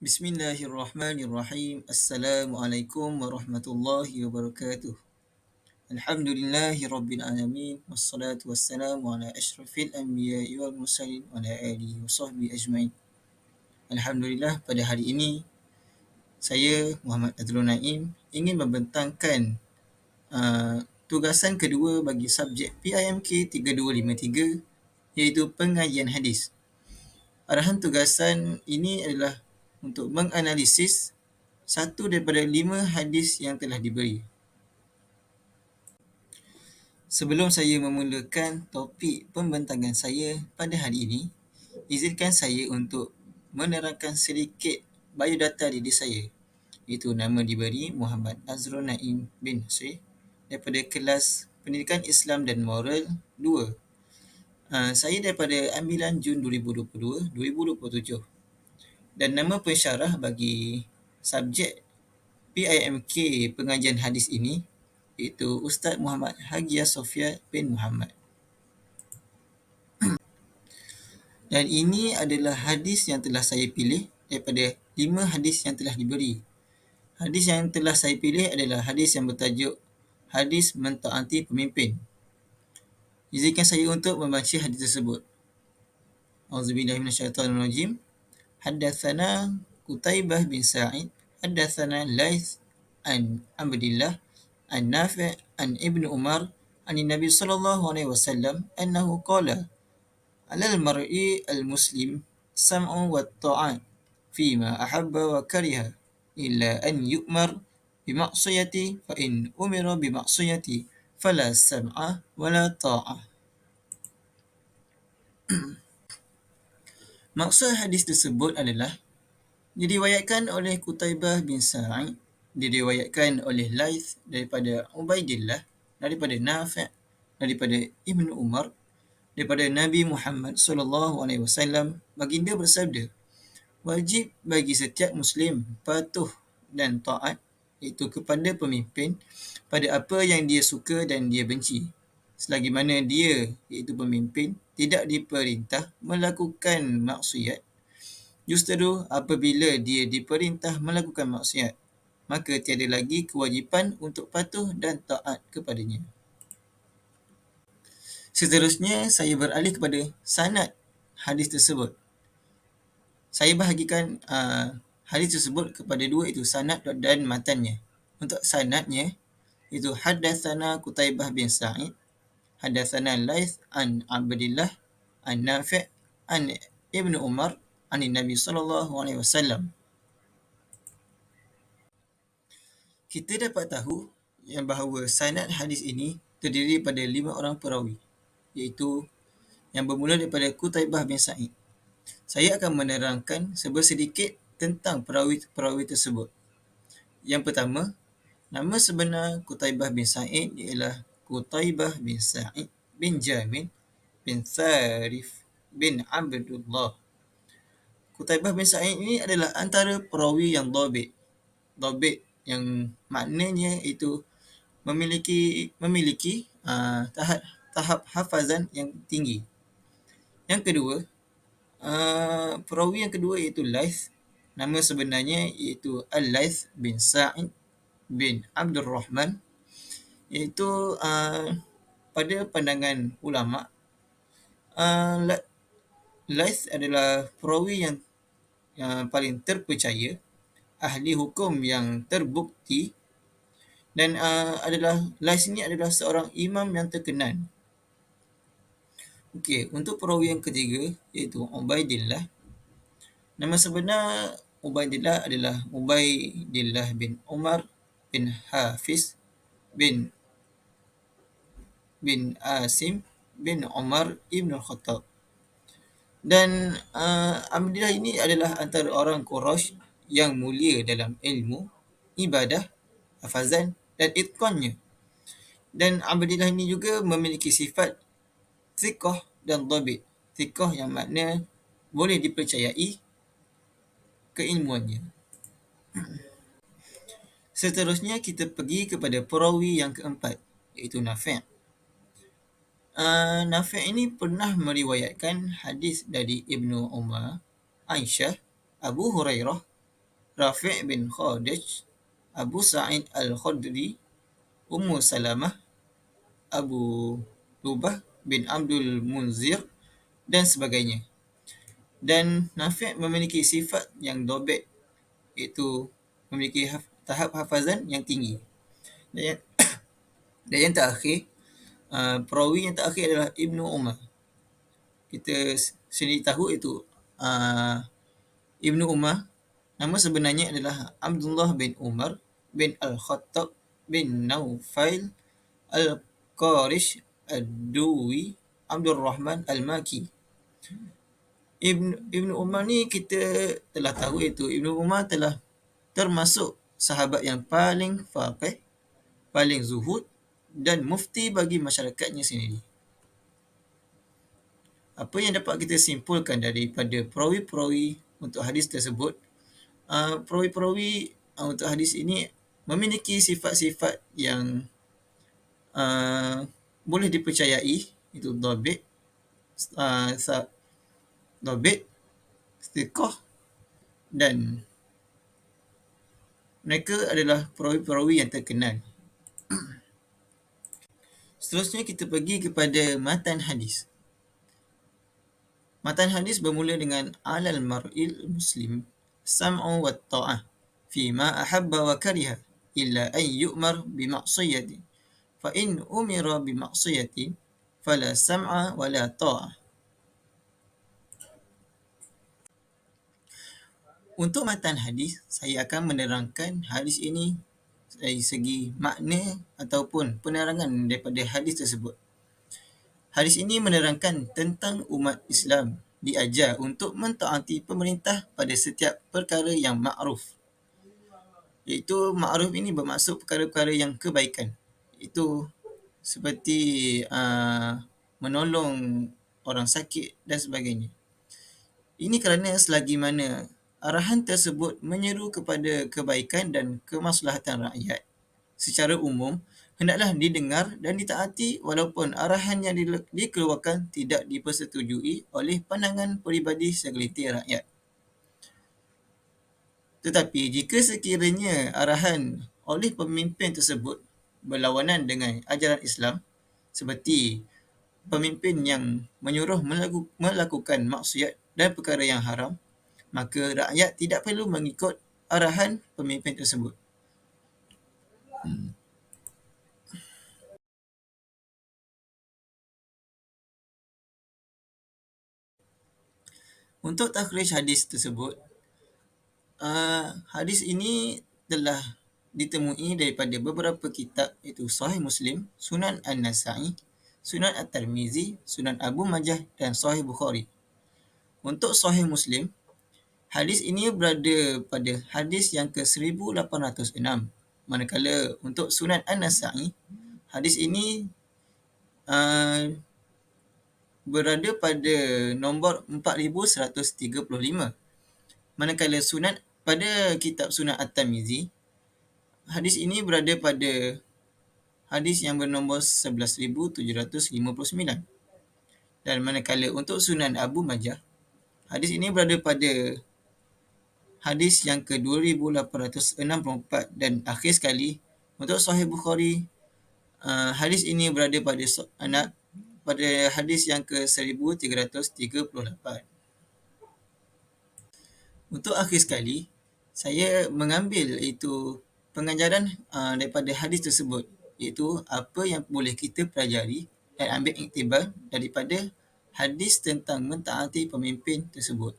Bismillahirrahmanirrahim. Assalamualaikum warahmatullahi wabarakatuh. Alhamdulillahi rabbil alamin. Wassalatu wassalamu ala asyrafil anbiya'i wal mursalin wa ala alihi wa sahbihi ajma'in. Alhamdulillah, pada hari ini saya Muhammad Azrul Naim ingin membentangkan tugasan kedua bagi subjek PIMK 3253 iaitu pengajian hadis. Arahan tugasan ini adalah untuk menganalisis satu daripada 5 hadis yang telah diberi. Sebelum saya memulakan topik pembentangan saya pada hari ini, izinkan saya untuk menerangkan sedikit biodata diri saya. Itu nama diberi Muhammad Azrul Naim bin Nasir daripada kelas Pendidikan Islam dan Moral 2. Saya daripada ambilan Jun 2022-2027. Dan nama pensyarah bagi subjek PIMK pengajian hadis ini iaitu Ustaz Muhammad Hagia Sofia bin Muhammad. Dan ini adalah hadis yang telah saya pilih daripada 5 hadis yang telah diberi. Hadis yang telah saya pilih adalah hadis yang bertajuk Hadis Mentaati Pemimpin. Izinkan saya untuk membaca hadis tersebut. Auzubillahi minasyaitonirrajim. Haddatsana Qutaibah bin Sa'id, haddatsana Laits an Abdillah an Nafi' an Ibnu Umar an Nabi sallallahu alaihi wasallam annahu qala alal mar'i al-muslim sam'u wa ta'at fima ahabba wa kariha illa an yu'mar bima'siyati fa in umira bima'siyati fala sam'a wala ta'ah. Maksud hadis tersebut adalah diriwayatkan oleh Qutaibah bin Sa'id, diriwayatkan oleh Laits daripada Ubaidillah, daripada Nafi', daripada Ibnu Umar, daripada Nabi Muhammad SAW, baginda bersabda, wajib bagi setiap Muslim patuh dan taat iaitu kepada pemimpin pada apa yang dia suka dan dia benci, selagi mana dia iaitu pemimpin tidak diperintah melakukan maksiat. Justru apabila dia diperintah melakukan maksiat, maka tiada lagi kewajipan untuk patuh dan taat kepadanya. Seterusnya, saya beralih kepada sanad hadis tersebut. Saya bahagikan hadis tersebut kepada dua, itu sanad dan matannya. Untuk sanadnya, itu haddatsana Qutaibah bin Sa'id, haddatsana Laits an Abdillah an Nafi' an Ibnu Umar an Nabi sallallahu alaihi wasallam. Kita dapat tahu yang bahawa sanad hadis ini terdiri pada 5 orang perawi, iaitu yang bermula daripada Qutaibah bin Sa'id. Saya akan menerangkan sedikit tentang perawi tersebut. Yang pertama, nama sebenar Qutaibah bin Sa'id ialah Qutaibah bin Sa'id bin Jamil bin Tharif bin Abdullah. Qutaibah bin Sa'id ini adalah antara perawi yang dhabit. Dhabit yang maknanya itu memiliki tahap hafazan yang tinggi. Yang kedua, perawi yang kedua iaitu Laits. Nama sebenarnya iaitu Al-Laits bin Sa'id bin Abdul Rahman, iaitu pada pandangan ulama, Laits adalah perawi yang paling terpercaya, ahli hukum yang terbukti, dan Laits ini adalah seorang imam yang terkenal. Okey, untuk perawi yang ketiga iaitu Ubaidillah. Nama sebenar Ubaidillah adalah Ubaidillah bin Umar bin Hafiz bin Asim bin Umar ibn Khattab. Dan Abdillah ini adalah antara orang Quraisy yang mulia dalam ilmu, ibadah, hafazan dan itqannya. Dan Abdillah ini juga memiliki sifat thiqah dan dhabit. Thiqah yang makna boleh dipercayai keilmuannya. Seterusnya kita pergi kepada perawi yang keempat, iaitu Nafi'. Nafi' ini pernah meriwayatkan hadis dari Ibnu Umar, Aisyah, Abu Hurairah Rafi' bin Khadij, Abu Sa'id Al-Khudri, Ummu Salamah, Abu Lubah bin Abdul Munzir dan sebagainya. Dan Nafi' memiliki sifat yang dobit, iaitu memiliki tahap hafazan yang tinggi. Dan yang, dan yang terakhir, perawi yang terakhir adalah Ibnu Umar. Kita sendiri tahu itu Ibnu Umar, nama sebenarnya adalah Abdullah bin Umar bin Al-Khattab bin Naufail Al-Qarish Ad-Duwi Abdul Rahman Al-Maki. Ibnu Umar ni kita telah tahu itu Ibnu Umar telah termasuk sahabat yang paling faqih, paling zuhud dan mufti bagi masyarakatnya sendiri. Apa yang dapat kita simpulkan daripada perawi-perawi untuk hadis tersebut? Perawi-perawi untuk hadis ini memiliki sifat-sifat yang boleh dipercayai, itu dhabit, dhabit, thiqah, dan mereka adalah perawi-perawi yang terkenal. Seterusnya kita pergi kepada matan hadis. Matan hadis bermula dengan alal mar'il muslim sam'u wa ta'ah fima ahabba wa kariha illa an yu'mar bima'siyatin fa in umira bima'siyatin fala sam'a wa la ta'ah. Untuk matan hadis, saya akan menerangkan hadis ini dari segi makna ataupun penerangan daripada hadis tersebut. Hadis ini menerangkan tentang umat Islam diajar untuk mentaati pemerintah pada setiap perkara yang ma'ruf. Iaitu ma'ruf ini bermaksud perkara-perkara yang kebaikan. Itu seperti menolong orang sakit dan sebagainya. Ini kerana selagi mana arahan tersebut menyeru kepada kebaikan dan kemaslahatan rakyat secara umum, hendaklah didengar dan ditaati walaupun arahan yang dikeluarkan tidak dipersetujui oleh pandangan peribadi segelintir rakyat. Tetapi jika sekiranya arahan oleh pemimpin tersebut berlawanan dengan ajaran Islam, seperti pemimpin yang menyuruh melakukan maksiat dan perkara yang haram, maka rakyat tidak perlu mengikut arahan pemimpin tersebut. Untuk takhrij hadis tersebut, hadis ini telah ditemui daripada beberapa kitab, iaitu Sahih Muslim, Sunan An-Nasa'i, Sunan At-Tirmizi, Sunan Abu Majah dan Sahih Bukhari. Untuk Sahih Muslim, hadis ini berada pada hadis yang ke-1806. Manakala untuk Sunan An-Nasa'i, hadis ini berada pada nombor 4135. Manakala pada kitab Sunan At-Tirmizi, hadis ini berada pada hadis yang bernombor 11759. Dan manakala untuk Sunan Abu Majah, hadis ini berada pada hadis yang ke-2864. Dan akhir sekali, untuk Sahih Bukhari, hadis ini berada pada hadis yang ke-1338. Untuk akhir sekali, saya mengambil itu pengajaran daripada hadis tersebut, iaitu apa yang boleh kita pelajari dan ambil iktibar daripada hadis tentang mentaati pemimpin tersebut.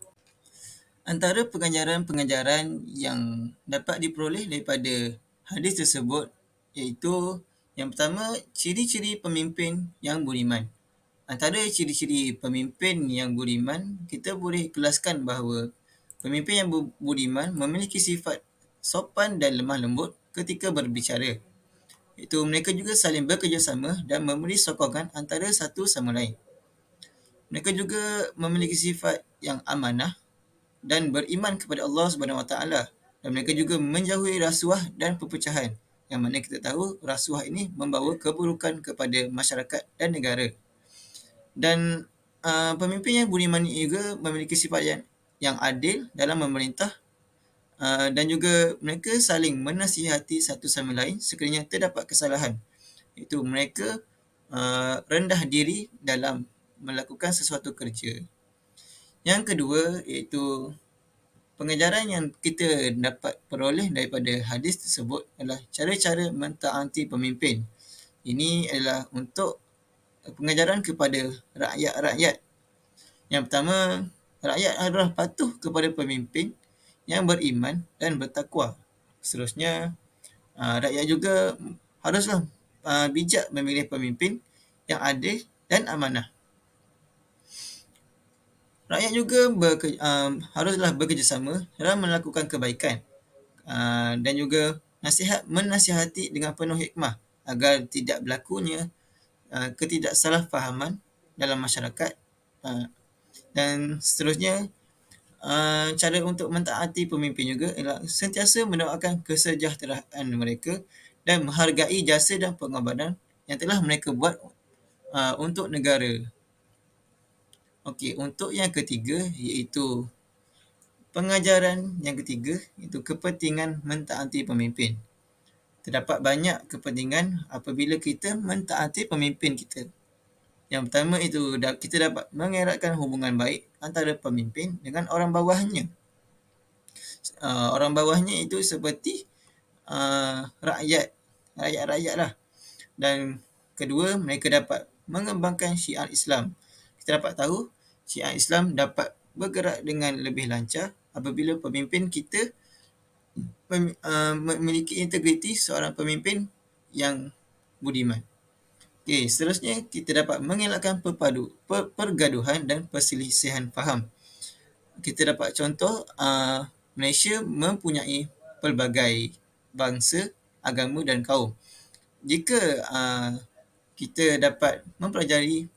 Antara pengajaran-pengajaran yang dapat diperoleh daripada hadis tersebut, iaitu yang pertama, ciri-ciri pemimpin yang beriman. Antara ciri-ciri pemimpin yang beriman, kita boleh kelaskan bahawa pemimpin yang beriman memiliki sifat sopan dan lemah lembut ketika berbicara. Itu mereka juga saling bekerjasama dan memberi sokongan antara satu sama lain. Mereka juga memiliki sifat yang amanah dan beriman kepada Allah SWT. Dan mereka juga menjauhi rasuah dan perpecahan, yang mana kita tahu rasuah ini membawa keburukan kepada masyarakat dan negara. Dan pemimpin yang beriman juga memiliki sifat yang adil dalam memerintah dan juga mereka saling menasihati satu sama lain sekiranya terdapat kesalahan. Iaitu mereka rendah diri dalam melakukan sesuatu kerja. Yang kedua iaitu pengajaran yang kita dapat peroleh daripada hadis tersebut adalah cara-cara mentaati pemimpin. Ini adalah untuk pengajaran kepada rakyat-rakyat. Yang pertama, rakyat adalah patuh kepada pemimpin yang beriman dan bertakwa. Seterusnya, rakyat juga haruslah bijak memilih pemimpin yang adil dan amanah. Rakyat juga haruslah bekerjasama dalam melakukan kebaikan dan juga menasihati dengan penuh hikmah agar tidak berlakunya ketidaksalahfahaman dalam masyarakat. Dan seterusnya, cara untuk mentaati pemimpin juga ialah sentiasa mendoakan kesejahteraan mereka dan menghargai jasa dan pengorbanan yang telah mereka buat untuk negara. Okey, untuk yang ketiga iaitu pengajaran yang ketiga iaitu kepentingan mentaati pemimpin. Terdapat banyak kepentingan apabila kita mentaati pemimpin kita. Yang pertama itu kita dapat mengeratkan hubungan baik antara pemimpin dengan orang bawahnya. Orang bawahnya itu seperti rakyat-rakyat lah. Dan kedua, mereka dapat mengembangkan syiar Islam. Kita dapat tahu syiar Islam dapat bergerak dengan lebih lancar apabila pemimpin kita memiliki integriti seorang pemimpin yang budiman. Okey, seterusnya kita dapat mengelakkan pergaduhan dan perselisihan faham. Kita dapat contoh Malaysia mempunyai pelbagai bangsa, agama dan kaum. Jika kita dapat mempelajari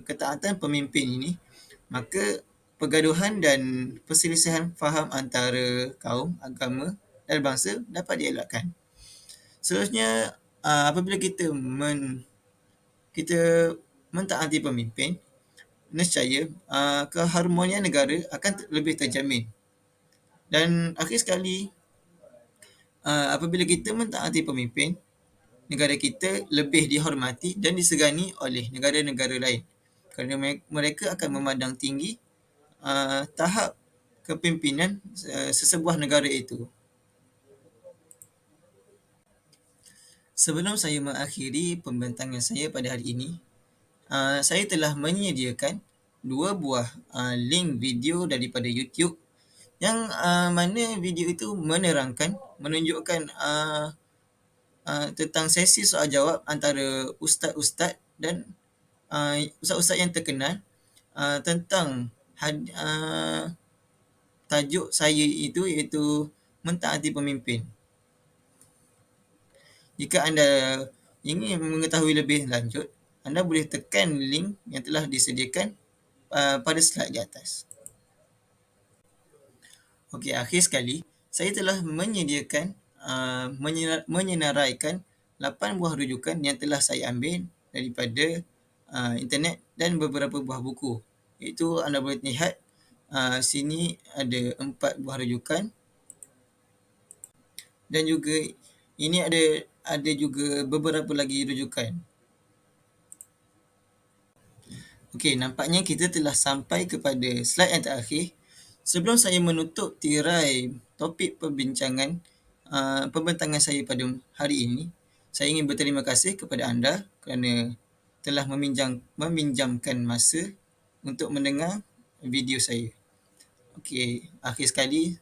ketaatan pemimpin ini, maka pergaduhan dan perselisihan faham antara kaum, agama dan bangsa dapat dielakkan. Seterusnya, apabila kita mentaati pemimpin, nescaya keharmonian negara akan lebih terjamin. Dan akhir sekali, apabila kita mentaati pemimpin, negara kita lebih dihormati dan disegani oleh negara-negara lain kerana mereka akan memandang tinggi tahap kepimpinan sesebuah negara itu. Sebelum saya mengakhiri pembentangan saya pada hari ini, saya telah menyediakan 2 buah link video daripada YouTube yang mana video itu menunjukkan tentang sesi soal jawab antara ustaz-ustaz dan ustaz-ustaz yang terkenal tentang tajuk saya itu iaitu mentaati pemimpin. Jika anda ingin mengetahui lebih lanjut, anda boleh tekan link yang telah disediakan pada slide di atas. Okey, akhir sekali, saya telah menyediakan menyenaraikan 8 buah rujukan yang telah saya ambil daripada internet dan beberapa buah buku. Iaitu anda boleh lihat sini ada 4 buah rujukan dan juga ini ada juga beberapa lagi rujukan. Okey, nampaknya kita telah sampai kepada slide yang terakhir. Sebelum saya menutup tirai topik pembentangan saya pada hari ini, saya ingin berterima kasih kepada anda kerana telah meminjamkan masa untuk mendengar video saya. Okey, akhir sekali,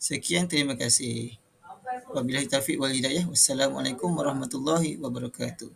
sekian, terima kasih. Wabillahi taufiq wal hidayah. Wassalamualaikum warahmatullahi wabarakatuh.